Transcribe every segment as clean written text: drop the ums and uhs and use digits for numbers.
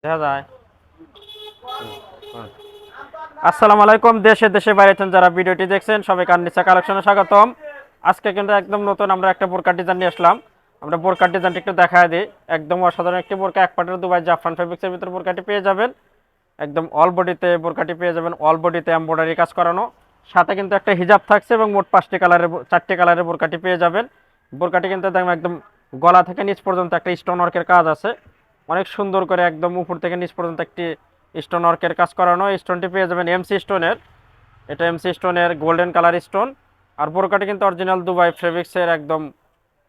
দেখা যায়। হুম। আসসালামু আলাইকুম, দেশে দেশে বাইরে থেকে যারা ভিডিওটি দেখছেন সবাইকে আননিসা কালেকশনে স্বাগতম। আজকে কিন্তু একদম নতুন আমরা একটা বোরকা ডিজাইন নিয়ে আসলাম। আমরা বোরকার ডিজাইনটি একটু দেখায় দিই। একদম অসাধারণ একটি বোরকা, এক পাটের দুবাই জাফরান ফেব্রিক্সের ভিতরে বোরকাটি পেয়ে যাবেন। একদম অল বডিতে বোরকাটি পেয়ে যাবেন, অল বডিতে এমব্রয়ডারি কাজ করানো। সাথে কিন্তু একটা হিজাব থাকছে এবং মোট 4টি কালারের বোরকাটি পেয়ে যাবেন। বোরকাটি কিন্তু দেখবেন একদম গলা থেকে নিচ পর্যন্ত একটা স্টোন ওয়ার্কের কাজ আছে। অনেক সুন্দর করে একদম উপর থেকে নিচ পর্যন্ত একটি স্টোন ওয়ার্কের কাজ করানো। স্টোনটি পেয়ে যাবেন এমসি স্টোনের, এটা এমসি স্টোনের গোল্ডেন কালার স্টোন। আর বোরকাটি কিন্তু অরিজিনাল দুবাই ফেব্রিক্সের একদম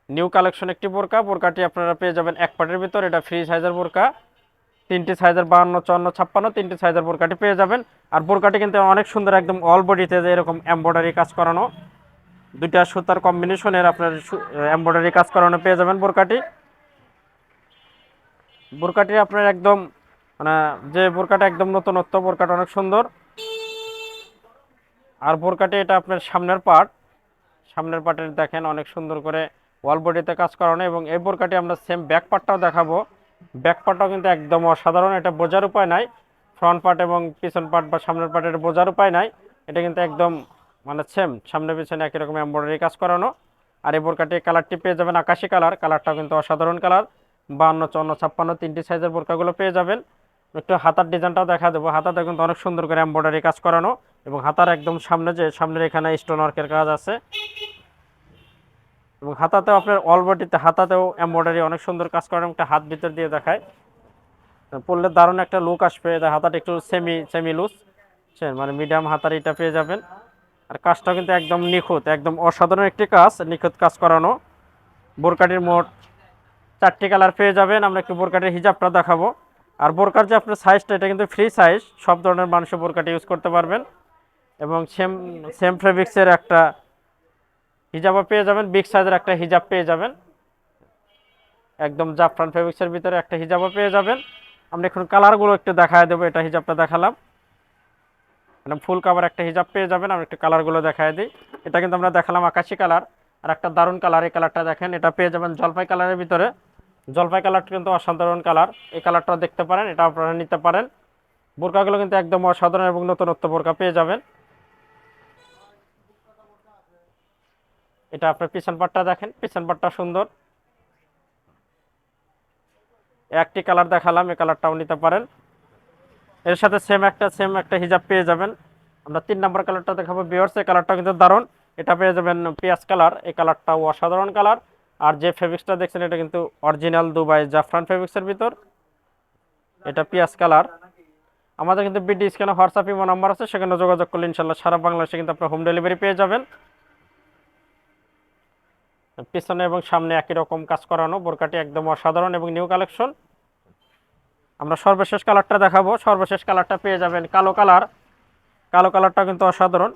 নিউ কালেকশন একটি বোরকা। বোরকাটি আপনারা পেয়ে যাবেন এক পাটের ভিতর, এটা ফ্রি সাইজের বোরকা। তিনটি সাইজের 52, 54, 56 তিনটি সাইজের বোরকাটি পেয়ে যাবেন। আর বোরকাটি কিন্তু অনেক সুন্দর, একদম অল বডিতে যে এরকম এমব্রয়ডারি কাজ করানো, দুইটা সুতার কম্বিনেশনের আপনার এমব্রয়ডারি কাজ করানো পেয়ে যাবেন বোরকাটি। বোরকাটি আপনার একদম মানে যে বোরকাটা একদম নতুনত্ব, বোরকাটা অনেক সুন্দর। আর বোরকাটি এটা আপনার সামনের পার্টের দেখেন অনেক সুন্দর করে ওয়াল বডিতে কাজ করানো। এবং এই বোরকাটি আমরা সেম ব্যাক পার্টটাও দেখাবো। ব্যাক পার্টটাও কিন্তু একদম অসাধারণ, এটা বোঝার উপায় নাই। ফ্রন্ট পার্ট এবং পিছন পার্ট বা সামনের পার্টের বোঝার উপায় নাই। এটা কিন্তু একদম মানে সেম সামনে পিছনে একই রকম এমব্রয়ডারি কাজ করানো। আর এই বোরকাটি কালারটি পেয়ে যাবেন আকাশি কালার, কালারটাও কিন্তু অসাধারণ কালার। 52, 54, 56 তিনটি সাইজের বোরকাগুলো পেয়ে যাবেন। একটু হাতার ডিজাইনটাও দেখা দেবো। হাতাটা কিন্তু অনেক সুন্দর করে এমব্রয়ডারি কাজ করানো এবং হাতার একদম সামনে যে সামনের এখানে স্টোন ওয়ার্কের কাজ আছে। এবং হাতাতেও আপনার অল বডিতে হাতাতেও এমব্রয়ডারি অনেক সুন্দর কাজ করানো, একটা হাত ভিতর দিয়ে দেখায় পরলে দারুণ একটা লুক আসবে। হাতাটা একটু সেমি সেমি লুজ, মানে মিডিয়াম হাতার এটা পেয়ে যাবেন। আর কাজটা কিন্তু একদম নিখুঁত, একদম অসাধারণ একটি কাজ, নিখুঁত কাজ করানো। বোরকাটির মোট 4টি কালার পেয়ে যাবেন। আমরা একটু বোরকাটির হিজাবটা দেখাবো। আর বোরকার যে আপনার সাইজটা, এটা কিন্তু ফ্রি সাইজ, সব ধরনের মানুষ বোরকাটি ইউজ করতে পারবেন। এবং সেম সেম ফেব্রিক্সের একটা হিজাবও পেয়ে যাবেন, বিগ সাইজের একটা হিজাব পেয়ে যাবেন। একদম জাফরান ফেব্রিক্সের ভিতরে একটা হিজাবও পেয়ে যাবেন। আমরা এখন কালারগুলো একটু দেখায় দেবো। এটা হিজাবটা দেখালাম, মানে ফুল কাভার একটা হিজাব পেয়ে যাবেন। আমরা একটু কালারগুলো দেখায় দিই। এটা কিন্তু আমরা দেখালাম আকাশি কালার। আর একটা দারুণ কালার, এই কালারটা দেখেন, এটা পেয়ে যাবেন জলপাই কালারের ভিতরে। জলপাই কালারটা কিন্তু অসাধারণ কালার, এই কালারটাও দেখতে পারেন, এটা আপনারা নিতে পারেন। বোরকাগুলো কিন্তু একদম অসাধারণ এবং নতুনত্ব বোরকা পেয়ে যাবেন। এটা আপনার পিছন পাটটা দেখেন, পিছন পাটটা সুন্দর। একটি কালার দেখালাম, এই কালারটাও নিতে পারেন। এর সাথে সেম একটা হিজাব পেয়ে যাবেন। আমরা 3 নম্বর কালারটা দেখাবো ভিউয়ার্স, এই কালারটা কিন্তু দারুণ। এটা পেয়ে যাবেন পেঁয়াজ কালার, এই কালারটাও অসাধারণ কালার। আর যে ফেব্রিক্সটা দেখছেন এটা কিন্তু অরিজিনাল দুবাই জাফরান ফেব্রিক্সের ভিতর, এটা পেঁয়াজ কালার। আমাদের কিন্তু বিডি স্ক্যানে হোয়াটসঅ্যাপ ইমো নাম্বার আছে, সেখানে যোগাযোগ করলে ইনশাল্লাহ সারা বাংলাদেশে কিন্তু আপনার হোম ডেলিভারি পেয়ে যাবেন। পিছনে এবং সামনে একই রকম কাজ করানো, বোরকাটি একদম অসাধারণ এবং নিউ কালেকশন। আমরা সর্বশেষ কালারটা দেখাবো। সর্বশেষ কালারটা পেয়ে যাবেন কালো কালার, কালো কালারটা কিন্তু অসাধারণ।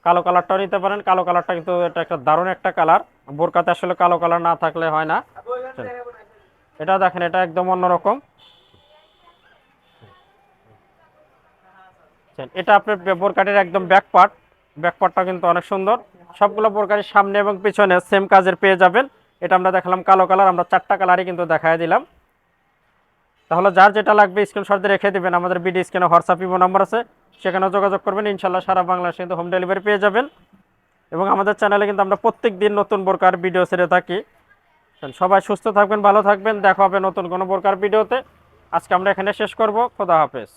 কালো কালারটাও নিতে পারেন, কালো কালারটা কিন্তু এটা একটা দারুণ একটা কালার। বোরকাতে আসলে কালো কালার না থাকলে হয় না। এটা দেখেন, এটা একদম অন্যরকম। এটা আপনার বোরকাটির একদম ব্যাক পার্টটা কিন্তু অনেক সুন্দর। সবগুলো বোরকাটির সামনে এবং পিছনে সেম কাজের পেয়ে যাবেন। এটা আমরা দেখালাম কালো কালার, আমরা 4টা কালারই কিন্তু দেখায় দিলাম। তাহলে যার যেটা লাগবে স্ক্রিনশট দিয়ে রেখে দিবেন। আমাদের বিডি স্ক্রিনে হোয়াটসঅ্যাপ ইমো নাম্বার আছে, সেখানে যোগাযোগ করবেন, ইনশাল্লাহ সারা বাংলাদেশে কিন্তু হোম ডেলিভারি পেয়ে যাবেন। এবং আমাদের চ্যানেলে কিন্তু আমরা প্রত্যেক দিন নতুন বোরকার ভিডিও ছেড়ে থাকি। সবাই সুস্থ থাকবেন, ভালো থাকবেন, দেখা হবে নতুন কোনো বোরকার ভিডিওতে। আজকে আমরা এখানে শেষ করব। খোদা হাফেজ।